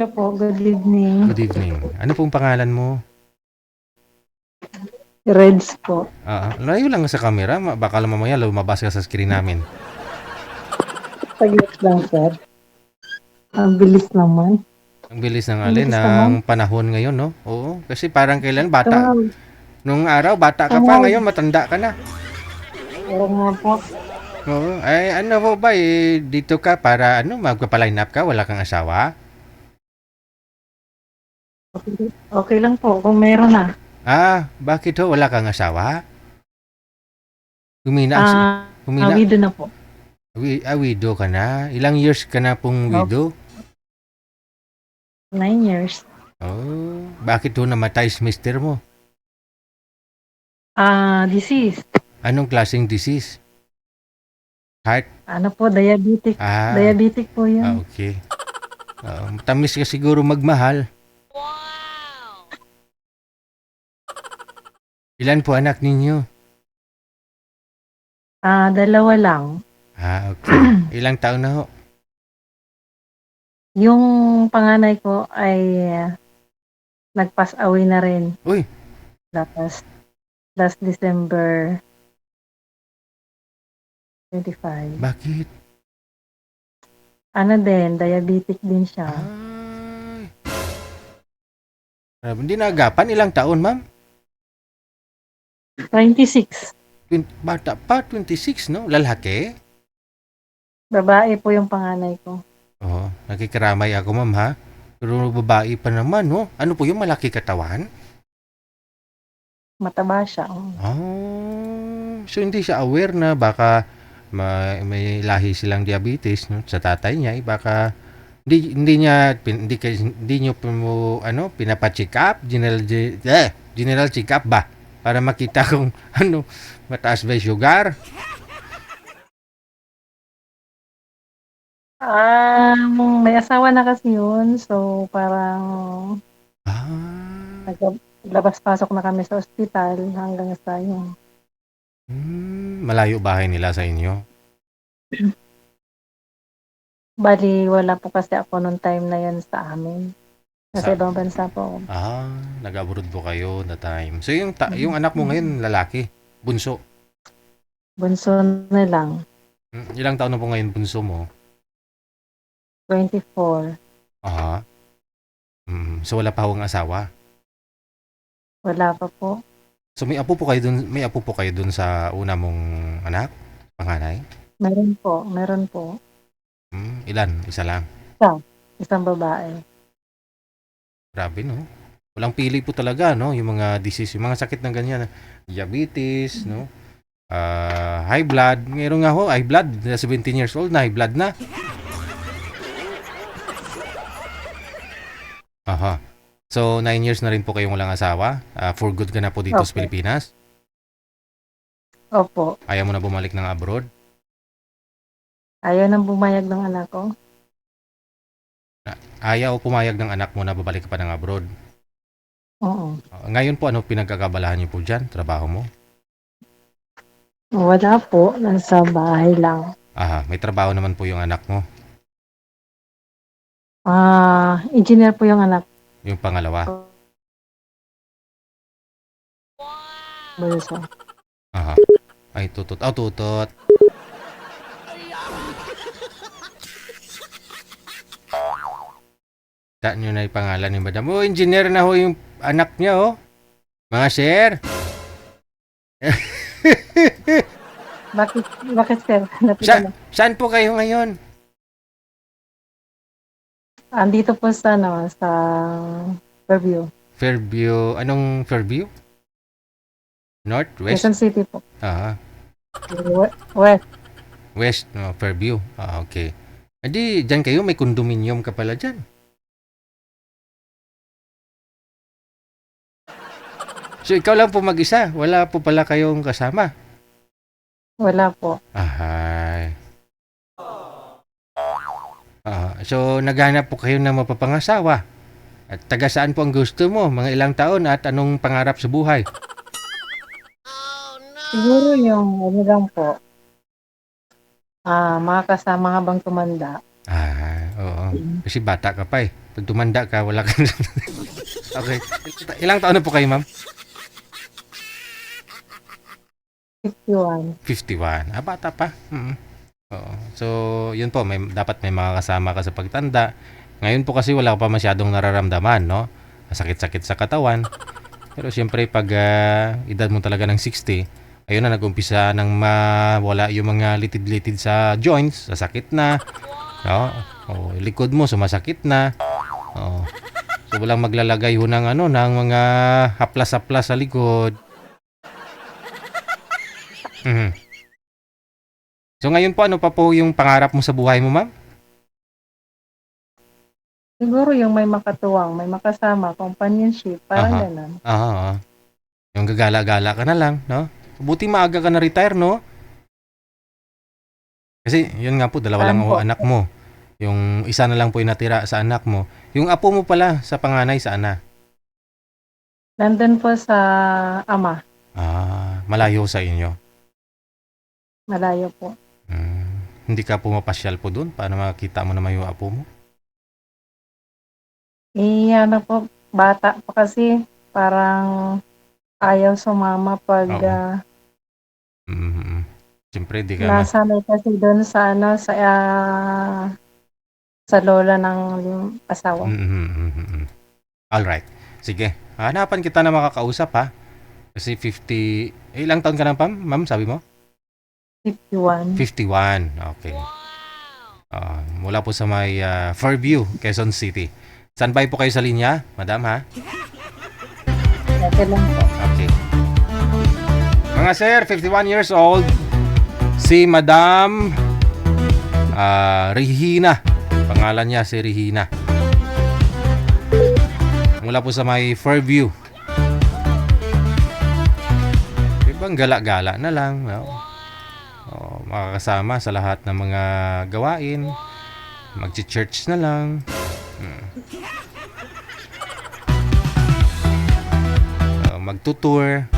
Hello po, good evening. Good evening. Ano pong pangalan mo? Reds po. Layo lang sa camera. Baka lang mamaya lumabas ka sa screen namin. Saglit lang, sir. Ang bilis naman. Ang bilis ng Ang bilis ng naman. panahon ngayon, no? Oo, kasi parang kailan bata. Tumawag. Nung araw, bata ka pa. Tumawag. Ngayon, matanda ka na. Oo nga po. Oo. Ay, ano po ba? Dito ka para magpapaline up ka? Wala kang asawa? Okay lang po kung meron na. Bakit ho? Wala kang asawa? Humina ang... Humina... Widow na po. Widow ka na? Ilang years ka na pong Opo, widow? 9 years. Oh, bakit ho namatay si mister mo? Disease. Anong klaseng disease? Heart? Ano po, diabetic. Ah, Diabetic po yun. okay. Matamis ka siguro magmahal. Ilan po anak ninyo? Dalawa lang. Okay. Ilang taon na ho? Yung panganay ko ay nag-pass away na rin Uy, last December 25. bakit? Ano din, diabetic din siya. Ay. Hindi na agapan. Ilang taon, ma'am? 26. Bata pa, 26, no? Lalaki? Babae po yung panganay ko. Oo, nakikiramay ako, ma'am, ha? Pero babae pa naman, no? Ano po yung malaki katawan? Mataba siya. Oh. So hindi siya aware na baka may lahi silang diabetes, no? Sa tatay niya, baka hindi niyo po pinapa-check up, general check up ba para makita kung mataas ba yung sugar. May asawa na kasi yun. So, parang Ah, labas-pasok na kami sa ospital hanggang sa yun. malayo bahay nila sa inyo. Bali, wala po kasi ako nung time na yun sa amin. Nasa Sa ibang bansa po ako. Nag-abroad po kayo na time. So yung anak mo ngayon lalaki, bunso. Bunso na lang. Ilang taon na po ngayon bunso mo? 24. Aha. So wala pa akong asawa. Wala pa po. So may apo po kayo dun sa una mong anak, panganay? Meron po. Ilan? Isa lang. Isa. Isang babae. Grabe, no? Walang pili po talaga, no? Yung mga disease, yung mga sakit ng ganyan, diabetes, no? High blood. Meron nga ho, high blood. 17 years old na, high blood na. Aha. So, 9 years na rin po kayong walang asawa. For good ka na po dito sa Opo. Pilipinas. Opo. Ayaw mo na bumalik ng abroad. Ayaw nang bumayag ng anak ko. Ayaw pumayag ng anak mo na babalik ka pa ng abroad. Oo. Ngayon po, ano pinagkakabalahan niyo po dyan? Trabaho mo? Wala po. Nasa bahay lang. May trabaho naman po yung anak mo. Engineer po yung anak Yung pangalawa. ko. Bulso. Ay, tutot. Tutot. Saan nyo na yung pangalan ni madam? Engineer na ho yung anak niya, oh. Mga sir. Bakit sir? Napita na. Saan po kayo ngayon? Andito po sa Fairview. Fairview. Anong Fairview? North? West? Quezon City po. West. West. No, Fairview. Okay. Adi, dyan kayo, may condominium ka pala dyan. So, ikaw lang po mag-isa. Wala po pala kayong kasama. Wala po. So, naghanap po kayo ng mapapangasawa. At taga saan po ang gusto mo? Mga ilang taon at anong pangarap sa buhay? Siguro yung ano lang po. Mga kasama habang tumanda. Oo. Kasi bata ka pa eh. Pag tumanda ka, wala ka na. Okay. Ilang taon na po kayo, ma'am? 51. 51. Bata pa. Oo. So, yun po, dapat may mga kasama ka sa pagtanda. Ngayon po kasi wala ka pa masyadong nararamdaman, no? Sakit-sakit sa katawan. Pero siyempre, pag edad mo talaga ng 60, ayun na, nag-umpisa nang mawala yung mga litid-litid sa joints, sasakit na, no? Likod mo, sumasakit na. Oo. So, walang maglalagay ho ng, ng mga haplas-haplas sa likod. Mhm. So ngayon po, ano pa po yung pangarap mo sa buhay mo, ma'am? Siguro yung may makatuwang, may makasama, companionship, parang Aha. ganun. Oo. Yung gagala-gala ka na lang, no? Buti maaga ka na retire, no? Kasi yun nga po, dalawa lang Saan ho po? anak mo. Yung isa na lang po yung natira sa anak mo. Yung apo mo pala sa panganay, saan na? Nandun po sa ama, Malayo sa inyo. malayo po. Hindi ka pumapasyal po doon para makita mo naman yung apo mo? Ano po, bata pa kasi, parang ayaw sumama pag Oo. Siyempre, di ka nasanay kasi doon sa sa lola ng asawa. Alright. Sige. Hanapan kita na makakausap, ha? Kasi 50... ilang taon ka na, ma'am? Sabi mo? 51. 51. Okay. Mula po sa may Fairview, Quezon City. Standby po kayo sa linya, madam, ha? Okay lang po. Okay. Mga sir, 51 years old, si Madam Regina. Pangalan niya si Regina. Mula po sa may Fairview. Ibang gala-gala na lang, no? Makakasama sa lahat ng mga gawain. Magchi-church na lang. Magtutour.